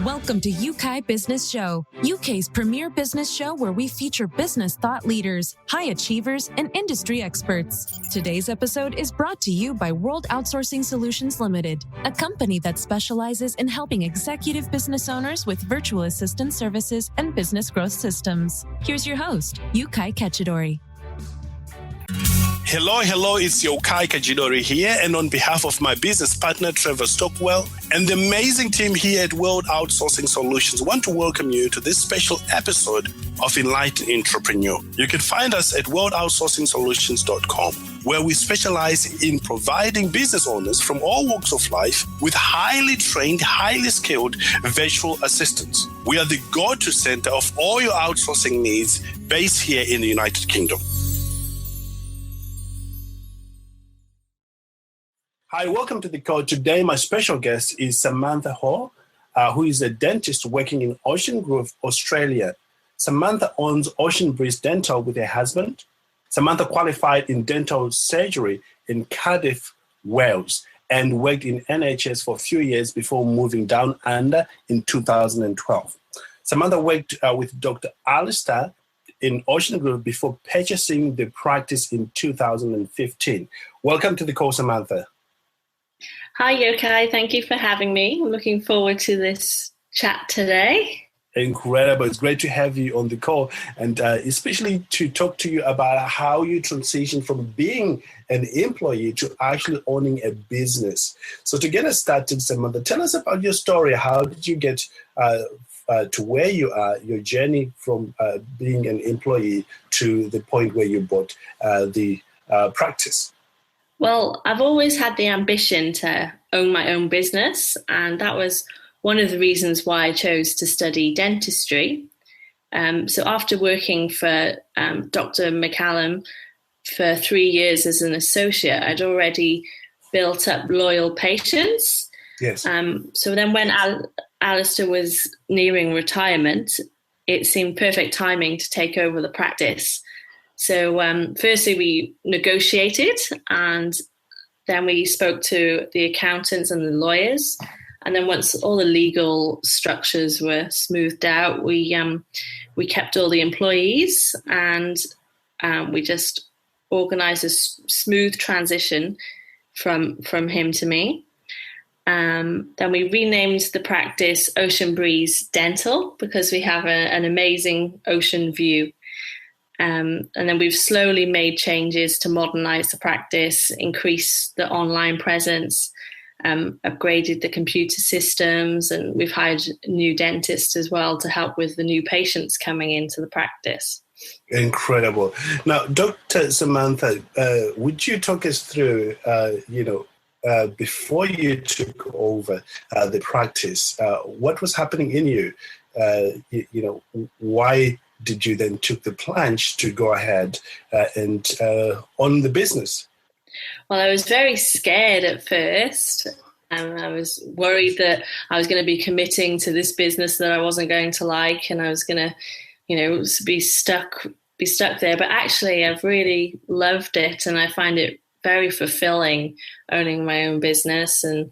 Welcome to UK Business Show, UK's premier business show where we feature business thought leaders, high achievers, and industry experts. Today's episode is brought to you by World Outsourcing Solutions Limited, a company that specializes in helping executive business owners with virtual assistant services and business growth systems. Here's your host, Yukai Kachidori. Hello, it's Yokai Kajidori here, and on behalf of my business partner, Trevor Stockwell, and the amazing team here at World Outsourcing Solutions, want to welcome you to this special episode of Enlightened Entrepreneur. You can find us at worldoutsourcingsolutions.com, where we specialize in providing business owners from all walks of life with highly trained, highly skilled virtual assistants. We are the go-to center of all your outsourcing needs based here in the United Kingdom. Hi, welcome to the call. Today, my special guest is Samantha Ho, who is a dentist working in Ocean Grove, Australia. Samantha owns Ocean Breeze Dental with her husband. Samantha qualified in dental surgery in Cardiff, Wales, and worked in NHS for a few years before moving down under in 2012. Samantha worked with Dr. Alistair in Ocean Grove before purchasing the practice in 2015. Welcome to the call, Samantha. Hi, Yokai. Thank you for having me. I'm looking forward to this chat today. Incredible. It's great to have you on the call, and especially to talk to you about how you transition from being an employee to actually owning a business. So to get us started, Samantha, tell us about your story. How did you get to where you are, your journey from being an employee to the point where you bought the practice? Well, I've always had the ambition to own my own business, and that was one of the reasons why I chose to study dentistry. So after working for Dr. McCallum for 3 years as an associate, I'd already built up loyal patients. Yes. So then when Alistair was nearing retirement, it seemed perfect timing to take over the practice. So firstly, we negotiated, and then we spoke to the accountants and the lawyers. And then once all the legal structures were smoothed out, we kept all the employees, and we just organised a smooth transition from him to me. Then we renamed the practice Ocean Breeze Dental because we have an amazing ocean view. And then we've slowly made changes to modernize the practice, increase the online presence, upgraded the computer systems, and we've hired new dentists as well to help with the new patients coming into the practice. Incredible. Now, Dr. Samantha, would you talk us through, before you took over the practice, what was happening in you? Why did you then took the plunge to go ahead and own the business? Well, I was very scared at first. I was worried that I was going to be committing to this business that I wasn't going to like, and I was going to, be stuck there. But actually, I've really loved it, and I find it very fulfilling owning my own business and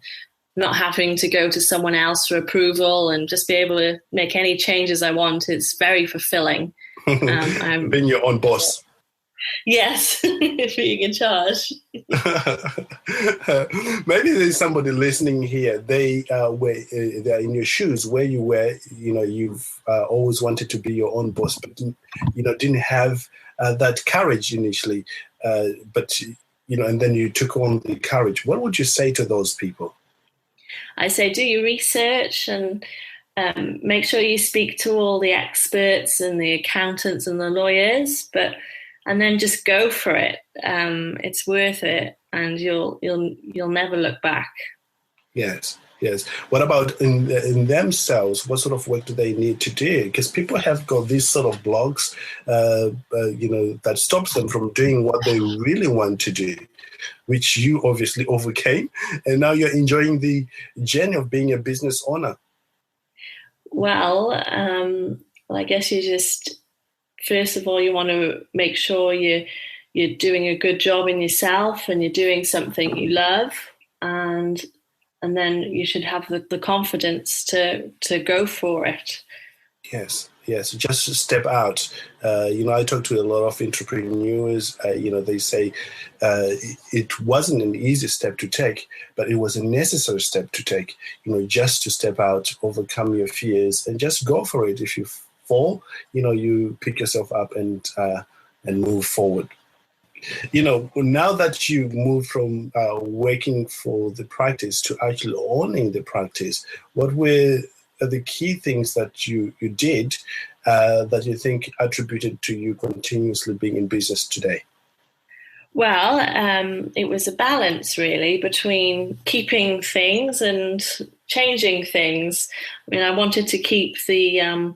not having to go to someone else for approval and just be able to make any changes I want. It's very fulfilling. Being your own boss. Yes, being in charge. Maybe there's somebody listening here. They're in your shoes where you were. You've always wanted to be your own boss, but didn't have that courage initially. But and then you took on the courage. What would you say to those people? I say do your research and make sure you speak to all the experts and the accountants and the lawyers, and then just go for it. It's worth it, and you'll never look back. Yes. What about in themselves? What sort of work do they need to do? Because people have got these sort of blocks, that stops them from doing what they really want to do, which you obviously overcame, and now you're enjoying the journey of being a business owner. Well, I guess you just, first of all, you want to make sure you're doing a good job in yourself and you're doing something you love, and then you should have the confidence to go for it. Yes, just to step out. I talk to a lot of entrepreneurs. They say it wasn't an easy step to take, but it was a necessary step to take. Just to step out, overcome your fears, and just go for it. If you fall, you pick yourself up and move forward. Now that you moved from working for the practice to actually owning the practice, what were the key things that you did that you think attributed to you continuously being in business today? Well, it was a balance really between keeping things and changing things. I mean, I wanted to keep the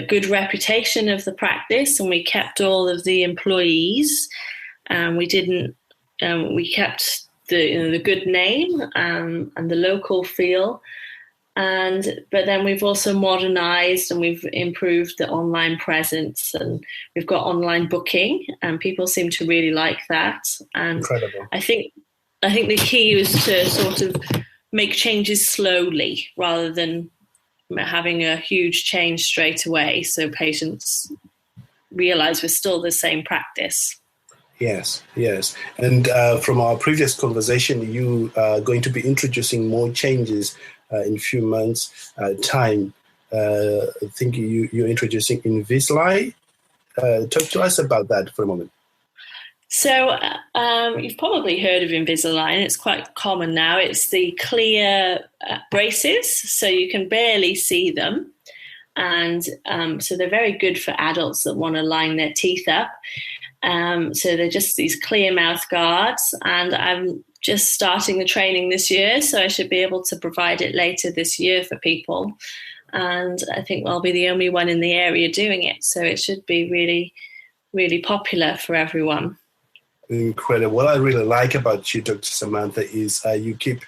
good reputation of the practice, and we kept all of the employees. We didn't. We kept the good name and the local feel. But then we've also modernized and we've improved the online presence, and we've got online booking, and people seem to really like that. And incredible. I think the key is to sort of make changes slowly rather than having a huge change straight away, so patients realize we're still the same practice. Yes. And from our previous conversation, you are going to be introducing more changes in a few months' time. I think you're introducing Invisalign. Talk to us about that for a moment. So you've probably heard of Invisalign. It's quite common now. It's the clear braces, so you can barely see them. And so they're very good for adults that want to line their teeth up. So they're just these clear mouth guards, and I'm just starting the training this year, so I should be able to provide it later this year for people. And I think I'll be the only one in the area doing it, so it should be really, really popular for everyone. Incredible. What I really like about you, Dr. Samantha, is you keep,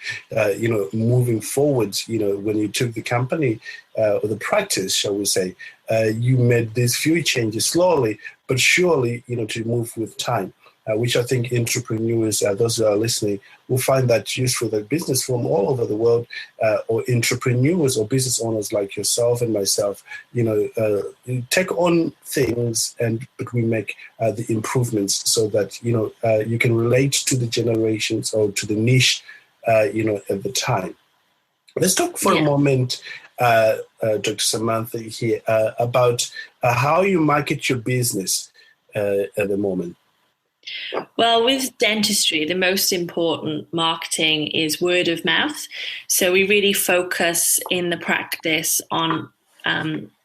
moving forward. When you took the company or the practice, shall we say, you made these few changes slowly, but surely, to move with time, which I think entrepreneurs, those who are listening, will find that useful. That business from all over the world, or entrepreneurs or business owners like yourself and myself, take on things, but we make the improvements so that you can relate to the generations or to the niche, at the time. Let's talk for a moment, Dr. Samantha here, about how you market your business at the moment. Well, with dentistry, the most important marketing is word of mouth. So we really focus in the practice on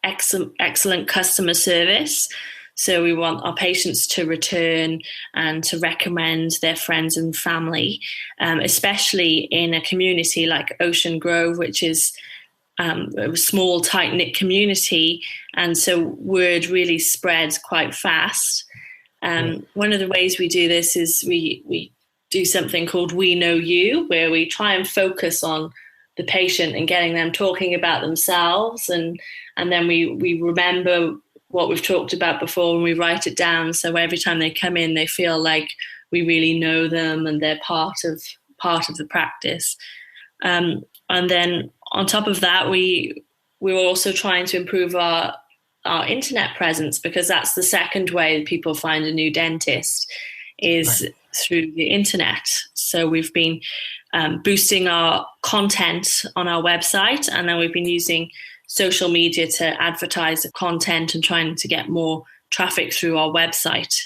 excellent customer service. So we want our patients to return and to recommend their friends and family, especially in a community like Ocean Grove, which is a small, tight-knit community. And so word really spreads quite fast. One of the ways we do this is we do something called We Know You, where we try and focus on the patient and getting them talking about themselves. And then we remember what we've talked about before and we write it down. So every time they come in, they feel like we really know them and they're part of the practice. And then on top of that, we're also trying to improve our internet presence, because that's the second way people find a new dentist is through the internet. So we've been boosting our content on our website, and then we've been using social media to advertise the content and trying to get more traffic through our website.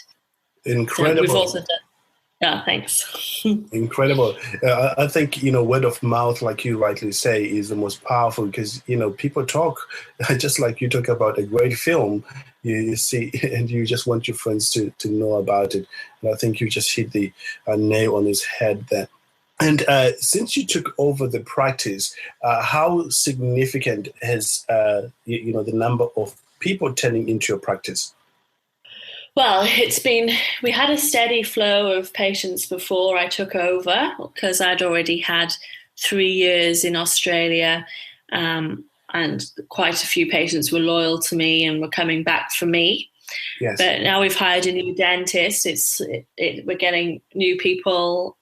Incredible. So we've also done. Yeah, thanks. Incredible. I think, word of mouth, like you rightly say, is the most powerful because, people talk, just like you talk about a great film, you see, and you just want your friends to know about it. And I think you just hit the nail on his head there. And since you took over the practice, how significant has, the number of people turning into your practice? Well, we had a steady flow of patients before I took over, because I'd already had 3 years in Australia, and quite a few patients were loyal to me and were coming back for me. Yes. But now we've hired a new dentist. We're getting new people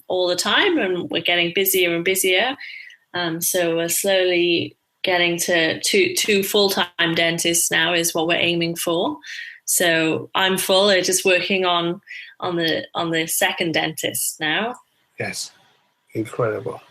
all the time, and we're getting busier and busier. So we're slowly getting to two full-time dentists now is what we're aiming for. So I'm full. We're just working on the second dentist now. Yes. Incredible.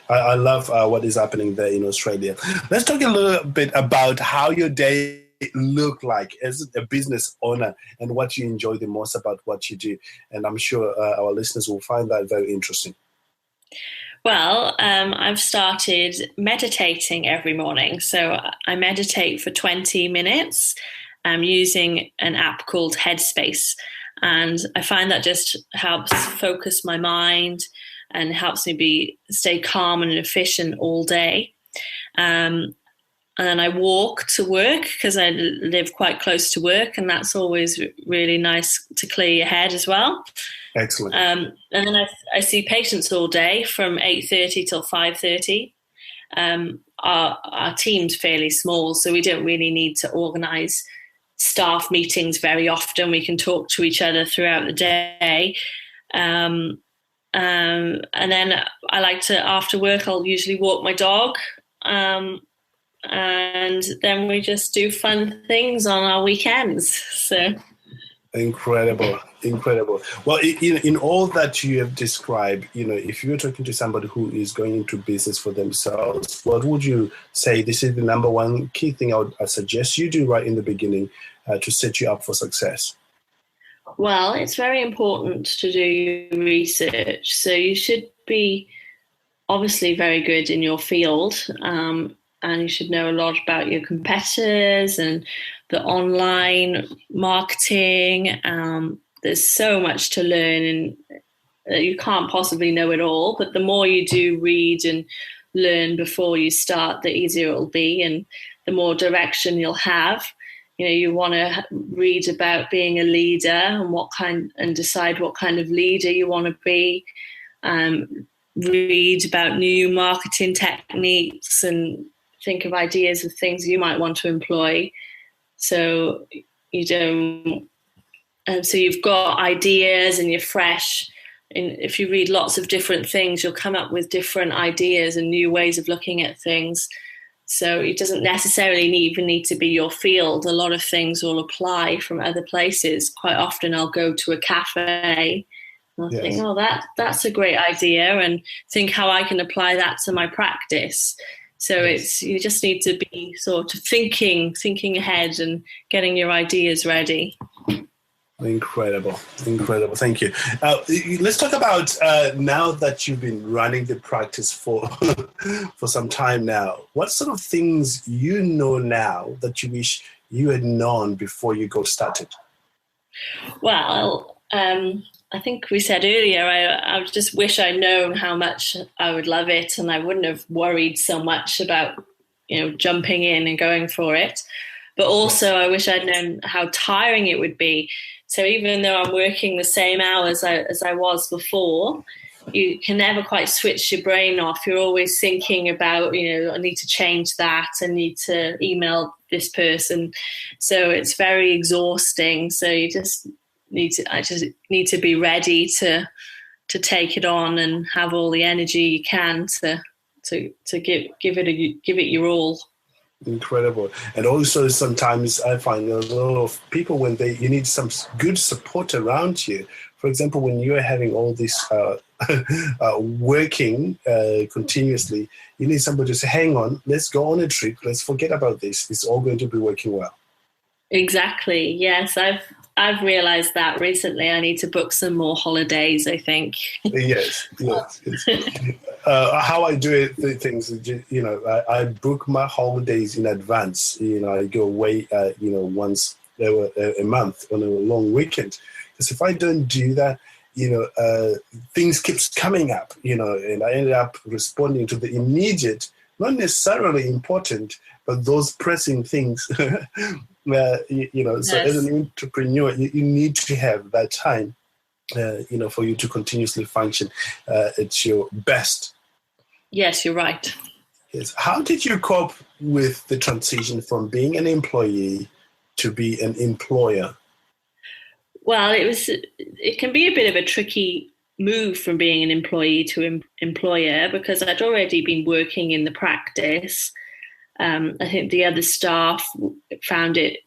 I love what is happening there in Australia. Let's talk a little bit about how your day look like as a business owner and what you enjoy the most about what you do. And I'm sure our listeners will find that very interesting. Well, I've started meditating every morning. So I meditate for 20 minutes. I'm using an app called Headspace. And I find that just helps focus my mind and helps me stay calm and efficient all day. And then I walk to work because I live quite close to work, and that's always really nice to clear your head as well. Excellent. And then I see patients all day from 8:30 till 5:30. Our team's fairly small, so we don't really need to organise staff meetings very often. We can talk to each other throughout the day. And then I like to, after work, I'll usually walk my dog. And then we just do fun things on our weekends. So incredible. Well, in all that you have described, if you were talking to somebody who is going into business for themselves, what would you say this is the number one key thing I suggest you do right in the beginning to set you up for success? Well, it's very important to do your research. So you should be obviously very good in your field, and you should know a lot about your competitors and the online marketing. There's so much to learn, and you can't possibly know it all. But the more you do read and learn before you start, the easier it'll be, and the more direction you'll have. You want to read about being a leader and decide what kind of leader you want to be. Read about new marketing techniques and think of ideas of things you might want to employ. So so you've got ideas and you're fresh. And if you read lots of different things, you'll come up with different ideas and new ways of looking at things. So it doesn't necessarily even need to be your field. A lot of things will apply from other places. Quite often I'll go to a cafe and I'll think, that's a great idea, and think how I can apply that to my practice. So you just need to be sort of thinking ahead and getting your ideas ready. Incredible. Thank you. Let's talk about now that you've been running the practice for some time now. What sort of things you know now that you wish you had known before you got started? Well, I think we said earlier, I just wish I'd known how much I would love it, and I wouldn't have worried so much about jumping in and going for it. But also I wish I'd known how tiring it would be. So even though I'm working the same hours as I was before, you can never quite switch your brain off. You're always thinking about, I need to change that. I need to email this person. So it's very exhausting. So I just need to be ready to take it on and have all the energy you can to give it your all. Incredible. And also sometimes I find a lot of people when you need some good support around you. For example, when you're having all this working continuously, you need somebody to say, hang on, let's go on a trip. Let's forget about this. It's all going to be working well. Exactly. Yes, I've realized that recently. I need to book some more holidays, I think. Yes. How I do things, I book my holidays in advance. I go away, once a month on a long weekend. Because if I don't do that, things keeps coming up, and I ended up responding to the immediate, not necessarily important, but those pressing things. So as an entrepreneur, you need to have that time, for you to continuously function at your best. Yes, you're right. Yes. How did you cope with the transition from being an employee to be an employer? Well, it can be a bit of a tricky move from being an employee to employer, because I'd already been working in the practice. I think the other staff found it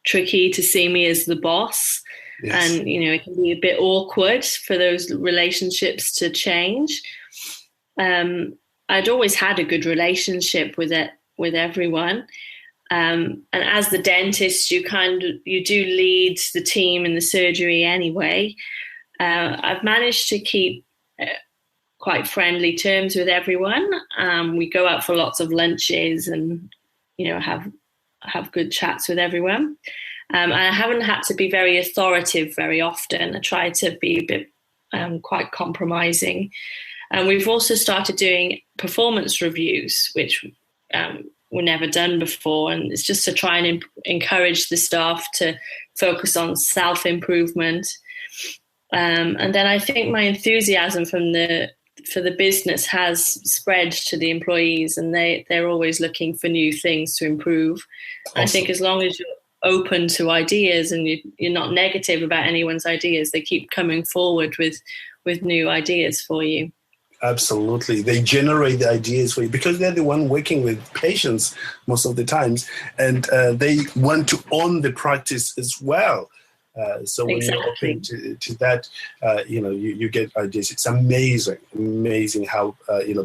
tricky to see me as the boss. Yes. And, it can be a bit awkward for those relationships to change. I'd always had a good relationship with everyone. And as the dentist, you do lead the team in the surgery anyway. I've managed to keep quite friendly terms with everyone. We go out for lots of lunches and, have good chats with everyone. And I haven't had to be very authoritative very often. I try to be a bit quite compromising. And we've also started doing performance reviews, which were never done before. And it's just to try and encourage the staff to focus on self-improvement. And then I think my enthusiasm for the business has spread to the employees, and they're always looking for new things to improve. Awesome. I think as long as you're open to ideas and you're not negative about anyone's ideas, they keep coming forward with new ideas for you. Absolutely. They generate the ideas for you because they're the one working with patients most of the times, and they want to own the practice as well. So when you're open to that, you get ideas. It's amazing how,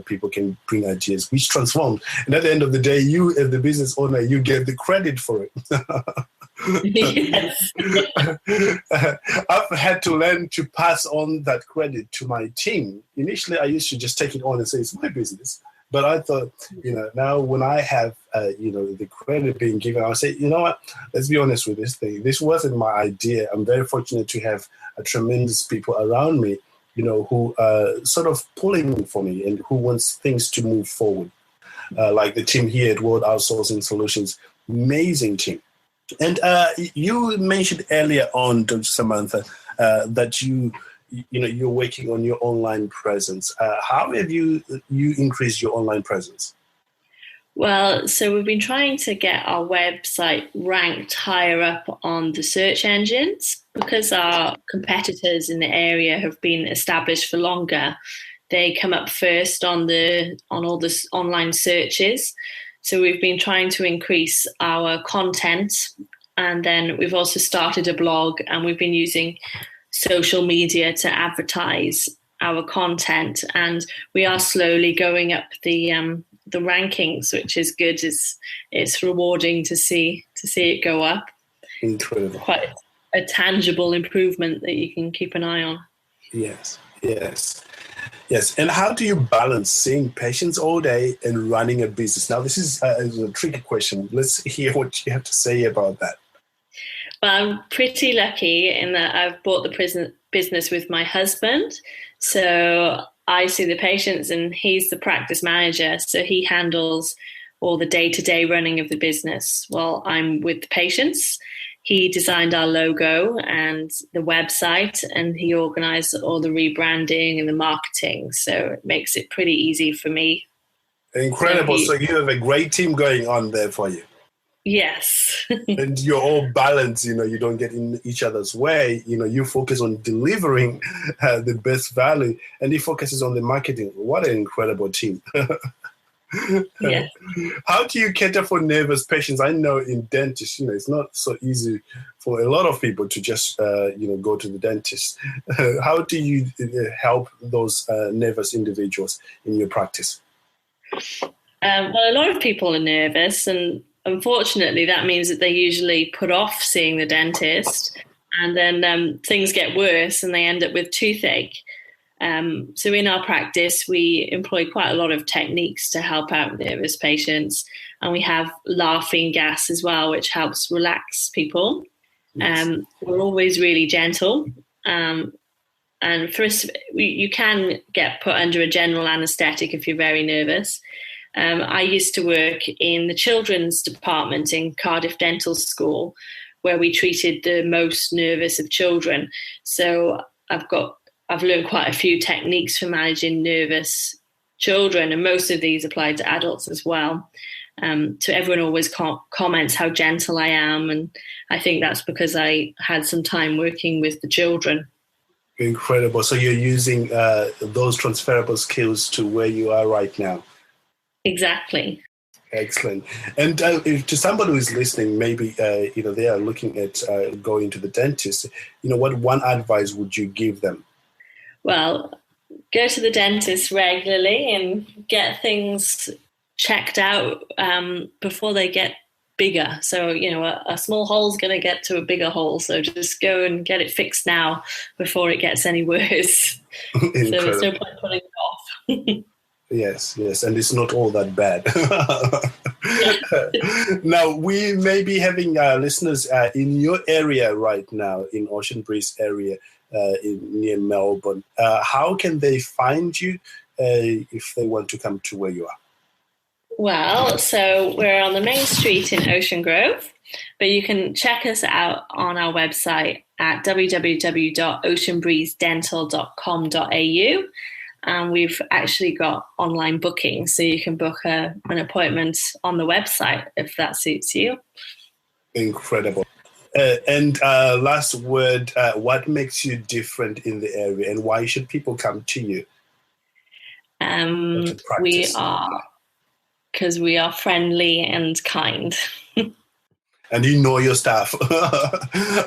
people can bring ideas which transform. And at the end of the day, you as the business owner, you get the credit for it. Yes. I've had to learn to pass on that credit to my team. Initially, I used to just take it on and say, it's my business. But I thought, now when I have, the credit being given, I'll say, you know what, let's be honest with this thing. This wasn't my idea. I'm very fortunate to have a tremendous people around me, who are sort of pulling for me and who wants things to move forward. Like the team here at World Outsourcing Solutions, amazing team. And you mentioned earlier on, Dr. Samantha, that you're working on your online presence. How have you increased your online presence? Well, so we've been trying to get our website ranked higher up on the search engines because our competitors in the area have been established for longer. They come up first on all the online searches. So we've been trying to increase our content, and then we've also started a blog, and we've been using social media to advertise our content, and we are slowly going up the rankings, which is good. It's rewarding to see it go up. Incredible. Quite a tangible improvement that you can keep an eye on. Yes. And how do you balance seeing patients all day and running a business? Now, this is a tricky question. Let's hear what you have to say about that. Well, I'm pretty lucky in that I've bought the business with my husband. So I see the patients and he's the practice manager. So he handles all the day-to-day running of the business while I'm with the patients. He designed our logo and the website, and he organized all the rebranding and the marketing. So it makes it pretty easy for me. Incredible. So you have a great team going on there for you. Yes. And you're all balanced, you don't get in each other's way. You focus on delivering the best value, and he focuses on the marketing. What an incredible team. Yes. How do you cater for nervous patients? I know in dentists, it's not so easy for a lot of people to just, go to the dentist. How do you help those nervous individuals in your practice? Well, a lot of people are nervous, and unfortunately that means that they usually put off seeing the dentist, and then things get worse and they end up with toothache. So in our practice, we employ quite a lot of techniques to help out nervous patients, and we have laughing gas as well, which helps relax people. Yes. We're always really gentle. And for us, you can get put under a general anaesthetic if you're very nervous. I used to work in the children's department in Cardiff Dental School, where we treated the most nervous of children. So I've learned quite a few techniques for managing nervous children, and most of these apply to adults as well. So everyone always comments how gentle I am, and I think that's because I had some time working with the children. Incredible. So you're using those transferable skills to where you are right now. Exactly. Excellent. And if to somebody who is listening, maybe they are looking at going to the dentist. What one advice would you give them? Well, go to the dentist regularly and get things checked out before they get bigger. So, a small hole's going to get to a bigger hole. So just go and get it fixed now before it gets any worse. So there's no point putting it off. Yes, and it's not all that bad. Now, we may be having listeners in your area right now, in Ocean Breeze area, near Melbourne. How can they find you if they want to come to where you are? Well, so we're on the main street in Ocean Grove, but you can check us out on our website at www.oceanbreezedental.com.au. And we've actually got online booking, so you can book an appointment on the website if that suits you. Incredible. And last word, what makes you different in the area, and why should people come to you? Because we are friendly and kind. And you know your stuff.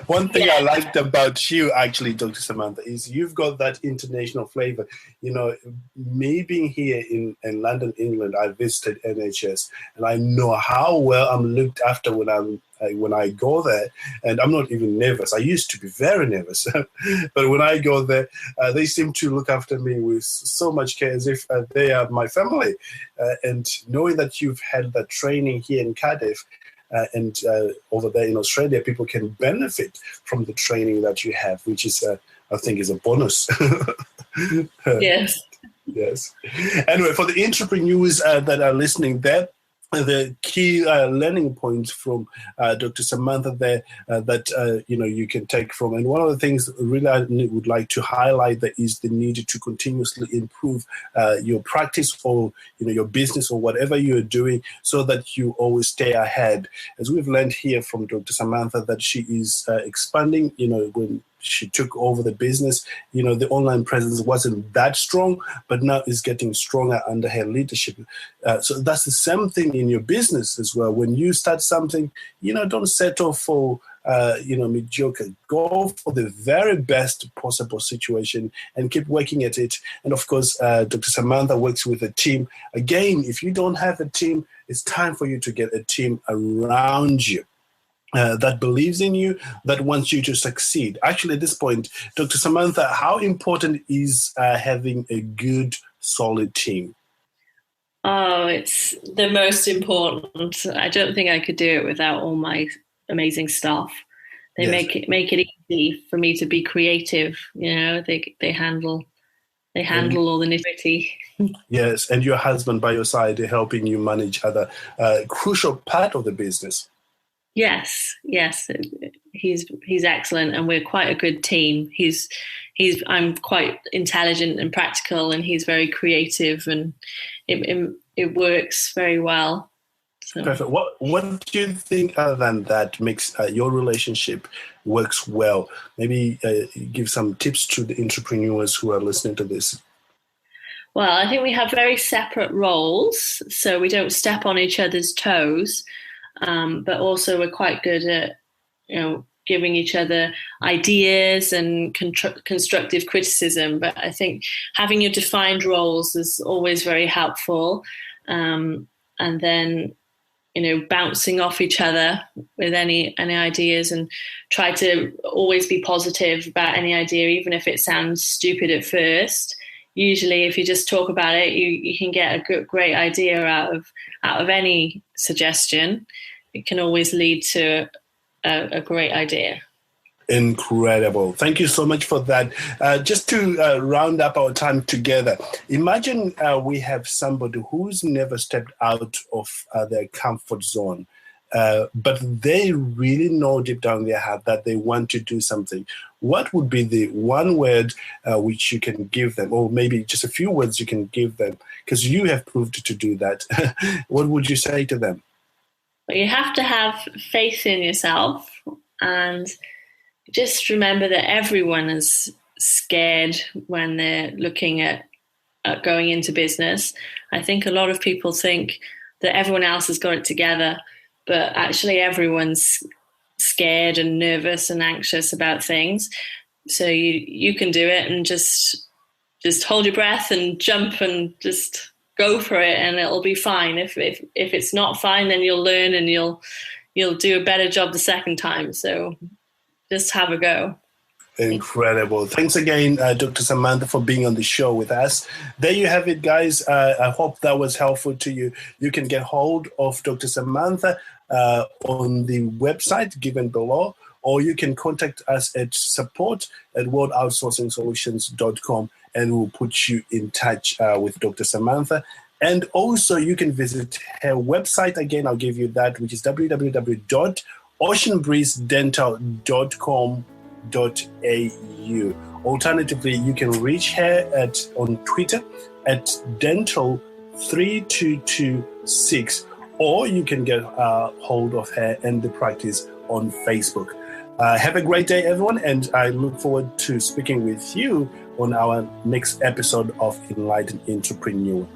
One thing I liked about you, actually, Dr. Samantha, is you've got that international flavor. Me being here in London, England, I visited NHS, and I know how well I'm looked after when I go there. And I'm not even nervous. I used to be very nervous. But when I go there, they seem to look after me with so much care, as if they are my family. And knowing that you've had that training here in Cardiff, and over there in Australia, people can benefit from the training that you have, which is, I think, is a bonus. Yes. Yes. Anyway, for the entrepreneurs that are listening, there the key learning points from Dr. Samantha there that you can take from. And one of the things really I would like to highlight that is the need to continuously improve your practice or your business or whatever you're doing, so that you always stay ahead. As we've learned here from Dr. Samantha, that she is expanding. When she took over the business, the online presence wasn't that strong, but now is getting stronger under her leadership. So that's the same thing in your business as well. When you start something, don't settle for mediocre. Go for the very best possible situation and keep working at it. And of course, Dr. Samantha works with a team. Again, if you don't have a team, it's time for you to get a team around you that believes in you, that wants you to succeed. Actually, at this point, Dr. Samantha, how important is having a good, solid team? Oh, it's the most important. I don't think I could do it without all my amazing staff. They make it easy for me to be creative. They handle all the nitty-gritty. Yes, and your husband by your side helping you manage other crucial part of the business. Yes, he's excellent, and we're quite a good team. I'm quite intelligent and practical, and he's very creative, and it works very well. So. Perfect. What do you think other than that makes your relationship works well? Maybe give some tips to the entrepreneurs who are listening to this. Well, I think we have very separate roles, so we don't step on each other's toes. But also we're quite good at, giving each other ideas and constructive criticism. But I think having your defined roles is always very helpful. And then, bouncing off each other with any ideas, and try to always be positive about any idea, even if it sounds stupid at first. Usually, if you just talk about it, you can get a great idea out of any suggestion. It can always lead to a great idea. Incredible. Thank you so much for that. Just to round up our time together, imagine we have somebody who's never stepped out of their comfort zone, but they really know deep down their heart that they want to do something. what would be the one word which you can give them, or maybe just a few words you can give them, because you have proved to do that? What would you say to them? Well, you have to have faith in yourself, and just remember that everyone is scared when they're looking at going into business. I think a lot of people think that everyone else has got it together, but actually everyone's scared and nervous and anxious about things. So you can do it, and just hold your breath and jump and just go for it, and it'll be fine. If it's not fine, then you'll learn and you'll do a better job the second time. So just have a go. Incredible. Thanks again, Dr. Samantha, for being on the show with us. There you have it, guys. I hope that was helpful to you. You can get hold of Dr. Samantha on the website given below, or you can contact us at support@worldoutsourcingsolutions.com, and we'll put you in touch with Dr. Samantha. And also you can visit her website. Again, I'll give you that, which is www.oceanbreezedental.com.au. Alternatively, you can reach her on Twitter at dental3226, or you can get hold of her and the practice on Facebook. Have a great day, everyone, and I look forward to speaking with you on our next episode of Enlightened Entrepreneur.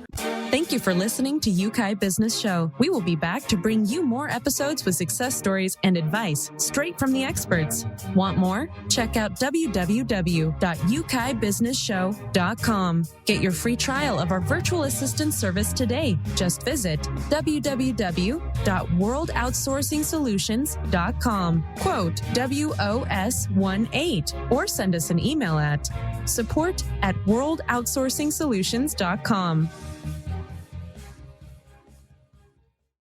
Thank you for listening to UK Business Show. We will be back to bring you more episodes with success stories and advice straight from the experts. Want more? Check out www.ukbusinessshow.com. Get your free trial of our virtual assistant service today. Just visit www.worldoutsourcingsolutions.com. Quote WOS18, or send us an email at support@worldoutsourcingsolutions.com.